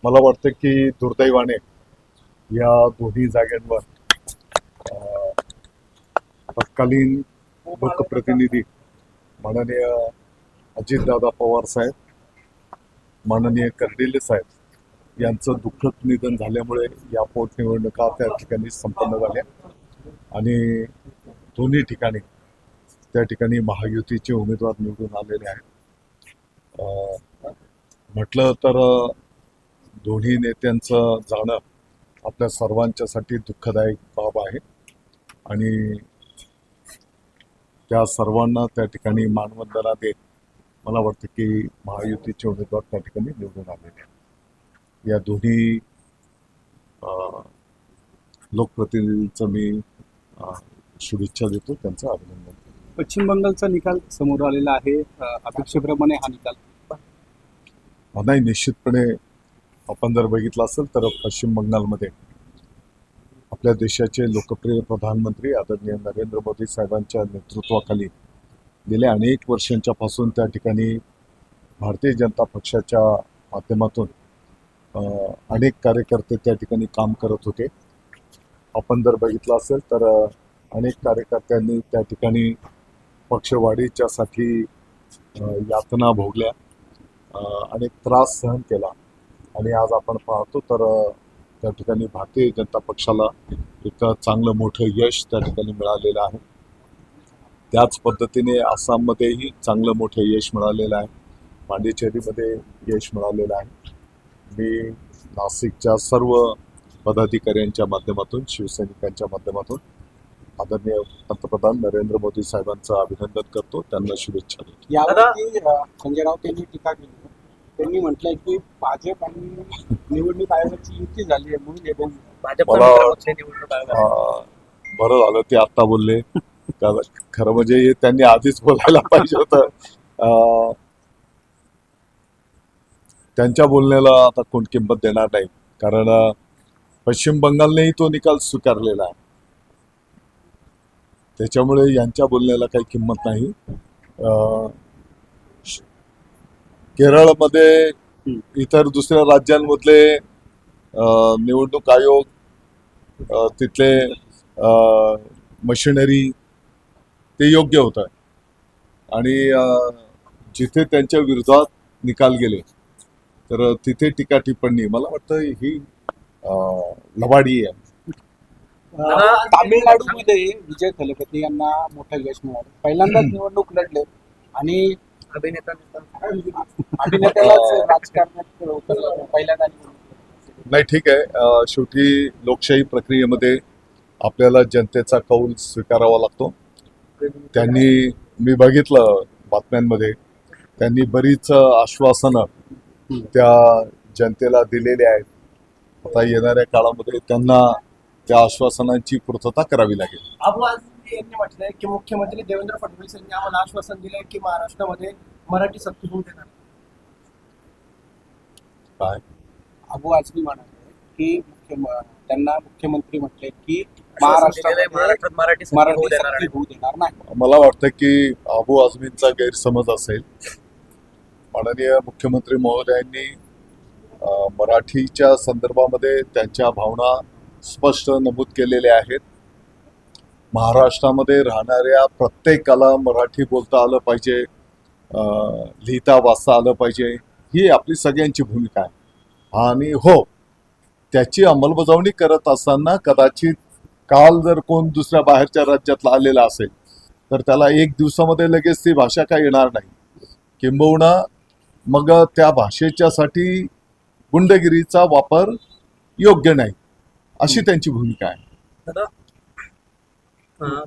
मला वाटतं की दुर्दैवाने या दोन्ही जागांवर तत्कालीन लोकप्रतिनिधी माननीय अजितदादा पवार साहेब, माननीय कर्डिले साहेब यांचं दुःखद निधन झाल्यामुळे या पोटनिवडणुका त्या ठिकाणी संपन्न झाल्या आणि दोन्ही ठिकाणी त्या ठिकाणी महायुतीचे उमेदवार निवडून आलेले आहेत. म्हटलं तर दोन्ही नेत्यांचं जाणं आपल्या सर्वांच्यासाठी दुःखदायक बाब आहे आणि त्या सर्वांना त्या ठिकाणी मानवंदना देत मला वाटतं की महायुतीचे उमेदवार त्या ठिकाणी निवडून आलेले आहेत. या दोन्ही लोकप्रतिनिधींचं मी शुभेच्छा देतो, त्यांचं अभिनंदन करतो. पश्चिम बंगालचा निकाल समोर आलेला आहे. अपेक्षेप्रमाणे हा निकाल नाही, निश्चितपणे आपण जर बघितलं असेल तर पश्चिम बंगालमध्ये आपल्या देशाचे लोकप्रिय प्रधानमंत्री आदरणीय नरेंद्र मोदी साहेबांच्या नेतृत्वाखाली गेल्या अनेक वर्षांच्या पासून त्या ठिकाणी भारतीय जनता पक्षाच्या माध्यमातून अनेक कार्यकर्ते त्या ठिकाणी काम करत होते. आपण जर बघितलं असेल तर अनेक कार्यकर्त्यांनी त्या ठिकाणी पक्षवाढीच्यासाठी यातना भोगल्या, अनेक त्रास सहन केला आणि आज आपण पाहतो तर त्या ठिकाणी भारतीय जनता पक्षाला एक चांगलं मोठं यश त्या ठिकाणी मिळालेलं आहे. त्याच पद्धतीने आसाममध्येही चांगलं मोठं यश मिळालेलं आहे, पांडिचेरीमध्ये यश मिळालेलं आहे. मी नाशिकच्या सर्व पदाधिकाऱ्यांच्या माध्यमातून, शिवसैनिकांच्या माध्यमातून आदरणीय पंतप्रधान नरेंद्र मोदी साहेबांचं अभिनंदन करतो, त्यांना शुभेच्छा देतो. यावरती संजय राऊत यांनी टीका केली. त्यांनी म्हटलंय की भाजप आणि निवडणूक आयोगाची युती झाली आहे म्हणून बरं झालं ते आता बोलले. खरं म्हणजे त्यांनी आधीच बोलायला पाहिजे होतं. त्यांच्या बोलण्याला आता कोण किंमत देणार नाही, कारण पश्चिम बंगालनेही तो निकाल स्वीकारलेला आहे. त्याच्यामुळे यांच्या बोलण्याला काही किंमत नाही. केरळमध्ये इतर दुसऱ्या राज्यांमधले निवडणूक आयोग, तिथले मशिनरी ते योग्य होतं आणि जिथे त्यांच्या विरोधात निकाल गेले तर तिथे टीका टिप्पणी मला वाटतं ही लबाडी आहे. तामिळनाडूमध्ये विजय थलपती यांना मोठं यश मिळालं. पहिल्यांदाच निवडणूक लढले आणि अभिनेत्यालाच राजकारणात पहिल्यांदा. नाही, ठीक आहे. शेवटी लोकशाही प्रक्रियेमध्ये आपल्याला जनतेचा कौल स्वीकारावा लागतो. त्यांनी, मी बघितलं बातम्यांमध्ये, त्यांनी बरीच आश्वासनं त्या जनतेला दिलेली आहेत. आता येणाऱ्या काळामध्ये त्यांना त्या आश्वासनांची पूर्तता करावी लागेल. अबू आझमी यांनी म्हटलंय की मुख्यमंत्री देवेंद्र फडणवीस यांनी आम्हाला आश्वासन दिलंय की महाराष्ट्रामध्ये मराठी सक्ती होऊ देणार. काय अबू आझमी म्हणाले की त्यांना मुख्यमंत्री म्हटले की महाराष्ट्रात मराठी सक्ती होऊ देणार नाही. मला वाटतं की अबू आझमींचा गैरसमज असेल. माननीय मुख्यमंत्री महोदयांनी मराठीच्या संदर्भामध्ये त्यांच्या भावना स्पष्ट नमूद केलेल्या आहेत. महाराष्ट्रामध्ये राहणाऱ्या प्रत्येकाला मराठी बोलता आलं पाहिजे, लिहिता वाचता आलं पाहिजे, ही आपली सगळ्यांची भूमिका आहे. आणि हो, त्याची अंमलबजावणी करत असताना कदाचित काल जर कोण दुसऱ्या बाहेरच्या राज्यातला आलेला असेल तर त्याला एक दिवसामध्ये लगेच ती भाषा काय येणार नाही, किंबहुना मग त्या भाषेच्यासाठी गुंडगिरीचा वापर योग्य नाही, अशी त्यांची भूमिका आहे.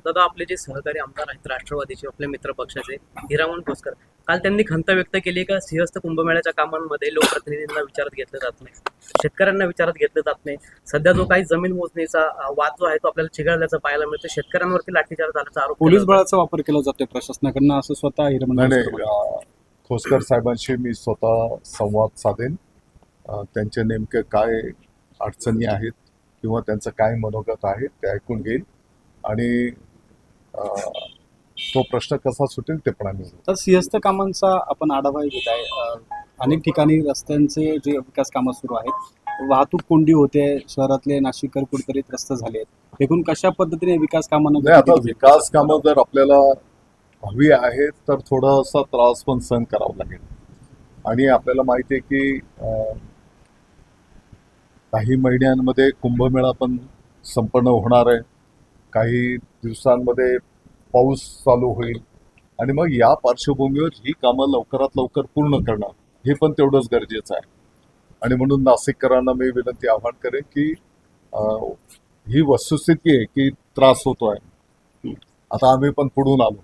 दादा, आपले जे सहकारी आमदार आहेत राष्ट्रवादीचे, आपले मित्र पक्षाचे हिरामण भोसकर, काल त्यांनी खंत व्यक्त केली का सिंहस्थ कुंभमेळ्याच्या कामांमध्ये लोकप्रतिनिधींना विचारात घेतलं जात नाही, शेतकऱ्यांना विचारात घेतलं जात नाही. सध्या जो काही जमीन मोजणीचा वाद जो आहे तो आपल्याला चिघळल्याचं पाहायला मिळतं. शेतकऱ्यांवरती लाठीचार्ज झाल्याचा आरोप, पोलीस बळाचा वापर केला जातोय प्रशासनाकडनं, असं स्वतः हिरामण खोसकर साहेबांशी मी स्वतः संवाद साधेन. त्यांचे नेमके काय अडचणी आहेत किंवा त्यांचं काय मनोगत आहे ते ऐकून घेईल आणि तो प्रश्न कसा सुटेल ते पण आम्ही. तर सिंहस्थ कामांचा आपण आढावा घेत आहे. अनेक ठिकाणी रस्त्यांचे जे विकास कामं सुरू आहेत, वाहतूक कोंडी होते, शहरातले नाशिककर कुठेतरी त्रस्त झाले आहेत. एकूण कशा पद्धतीने विकास कामांना नाही, आता विकास कामं जर आपल्याला हवी आहेत तर थोडासा त्रास पण सहन करावा लागेल. आणि आपल्याला माहिती आहे की काही महिन्यांमध्ये कुंभमेळा पण संपन्न होणार आहे. काही दिवसांमध्ये पाऊस चालू होईल आणि मग या पार्श्वभूमीवर ही कामं लवकरात लवकर पूर्ण करणं हे पण तेवढंच गरजेचं आहे. आणि म्हणून नाशिककरांना मी विनंती आवाहन करेन की ही वस्तुस्थिती आहे की त्रास होतोय. आता आम्ही पण पुढून आलो.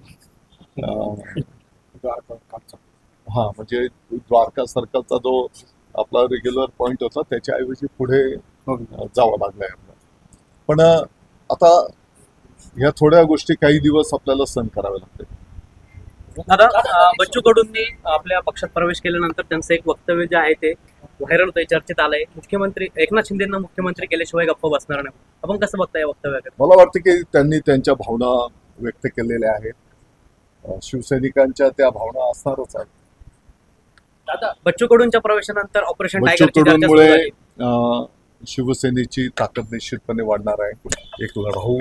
हा, म्हणजे द्वारका सर्कलचा जो आपला रेग्युलर पॉइंट होता त्याच्याऐवजी पुढे जावं लागलंय आपल्याला. पण आता ह्या थोड्या गोष्टी काही दिवस आपल्याला सहन कराव्या लागतील. दादा, बच्चू कडूंनी आपल्या पक्षात प्रवेश केल्यानंतर त्यांचं एक वक्तव्य जे आहे ते व्हायरल होतंय, चर्चेत आलंय. मुख्यमंत्री एकनाथ शिंदेंना मुख्यमंत्री केल्याशिवाय गप्प बसणार नाही. आपण कसं बघताय या वक्तव्याकडे? मला वाटतं की त्यांनी त्यांच्या भावना व्यक्त केलेल्या आहेत. शिवसैनिकांच्या त्या भावना असणारच आहेत. दादा, बच्चू कडूंच्या प्रवेशानंतर ऑपरेशन बच्चू टायगरची चर्चा सुरू कडूंमुळे झाली. शिवसेनेची ताकद निश्चितपणे वाढणार आहे. एक लढाऊ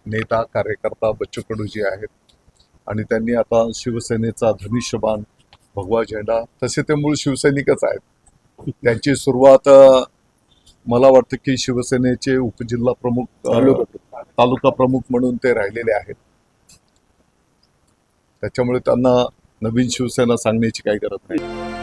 नेता कार्यकर्ता बच्चू कडू जे आहेत आणि त्यांनी आता शिवसेनेचा धनुष्यबाण, भगवा झेंडा, तसे ते मूळ शिवसैनिकच आहेत. त्यांची सुरुवात मला वाटतं की शिवसेनेचे उपजिल्हा प्रमुख, तालुका प्रमुख म्हणून ते राहिलेले आहेत. त्याच्यामुळे त्यांना नवीन शिवसेना सांगण्याची काही गरज नाही.